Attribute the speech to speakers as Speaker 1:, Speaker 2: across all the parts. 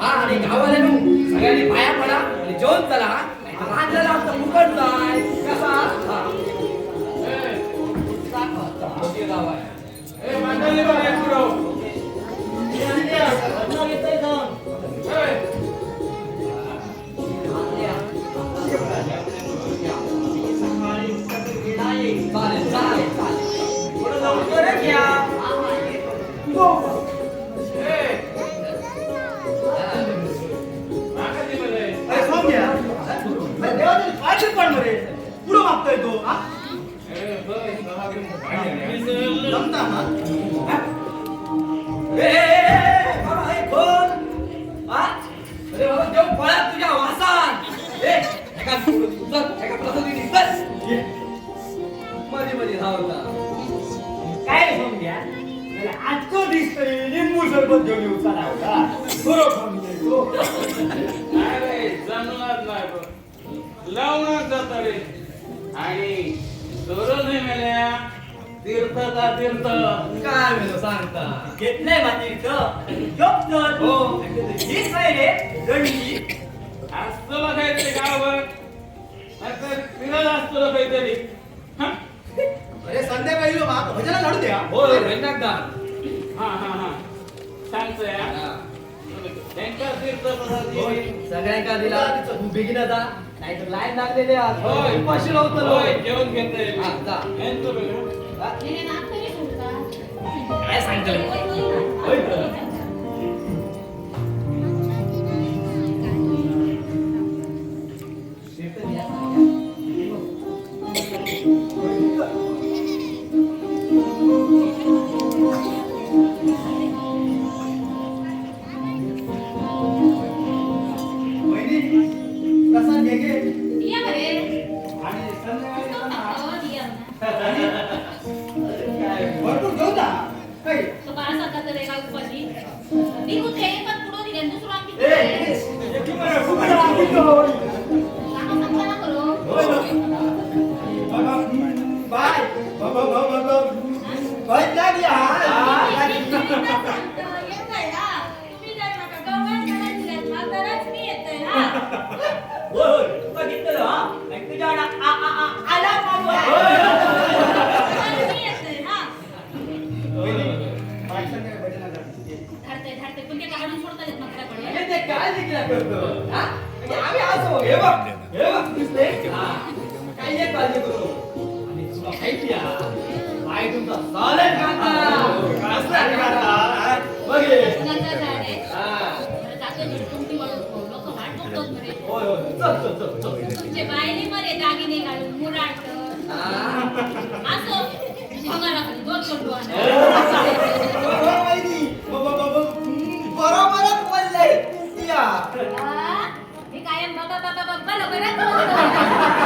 Speaker 1: आणि गावाला सगळ्यांनी पाया पडा आणि जेवण चला राजला आमचा मुकट जाय कसा गाव आहे मंडळी चालेल चालेल चालेल पुढे जाऊन घ्या
Speaker 2: पुढं मागतोय तो
Speaker 1: तुझ्या वासान मध्ये मध्ये धावता
Speaker 2: काय समजा आजको दिसतोय लिंबू सरबत घेऊन येऊ चला का बरोबर
Speaker 3: अरे जमणार नाही लावणार जात रे आणि दररोज मेल्या तीर्थ का तीर्थ
Speaker 1: काय वेळ सांगता
Speaker 2: घेतलंय मातीच जोपत
Speaker 1: हो
Speaker 2: ही काय रे दंडी
Speaker 3: असतो काहीतरी गावभर नाहीतर फिरत असतो काहीतरी
Speaker 2: अरे संध्याकाळी भजन काढू द्या
Speaker 1: हो रंगदा
Speaker 3: हा हा हा सांगतोय त्यांच्या तीर्थ
Speaker 1: सगळ्यांका दिला तू बेगिना जा नाहीतर लाईन लागलेले
Speaker 3: होय.
Speaker 1: उपाशी लावतो
Speaker 3: होय जेवण घेतोय
Speaker 1: हा, जा.
Speaker 3: येतो बघा.
Speaker 1: काय सांगतलं
Speaker 2: प्रसाद घे घे
Speaker 4: दिया बरे
Speaker 2: आणि संध्याकाळी
Speaker 4: तो
Speaker 2: पण
Speaker 4: टाकतो दिया
Speaker 2: भरपूर घेऊ ना काही
Speaker 4: तो बाळा सारखा तर एका उपाशी मी कुठे पण पुढे दिले दुसरं आम्ही
Speaker 2: ए एक मिनिट फुकट आम्ही तो
Speaker 4: काम संपला करो
Speaker 2: बाय बाबा बाय लागली
Speaker 1: काय देखील करतो आम्ही असो हे बघ दिसले काही एक काळजी करू आणि तुला माहिती आहे आई तुमचा चालेल काका बघ हे. होय होय चल
Speaker 4: तुमचे बायने मरे दागिने घालून मुराट असो भंगारा दोन सोडवा
Speaker 2: बरोबरच बोलले या
Speaker 4: मी कायम बाबा बाबा बाबा लवकरात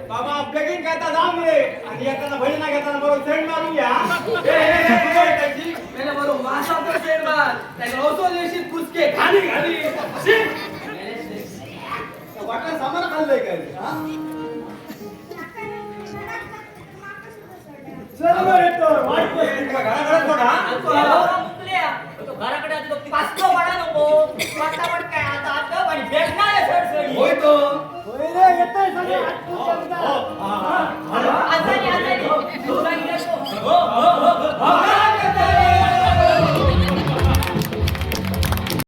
Speaker 2: बाबा बेगिन घेता जाऊन रे आणि एखादा भजना घेताना बरोबर सेंड मारून घ्या
Speaker 1: त्याला बरोबर मासाचा शेड मार त्याला ओसो देशील कुचके खाली खाली
Speaker 2: वाटलं सामान खाल्लंय काय चल बरं येतो वाट घराघरात बघा
Speaker 1: घराकडे पाचतो पडा नको पटापट काय आता आता आणि बेगणार सडसडी होय तो
Speaker 2: होय रे येतोय सगळं
Speaker 1: आजारी आजारी हो हो हो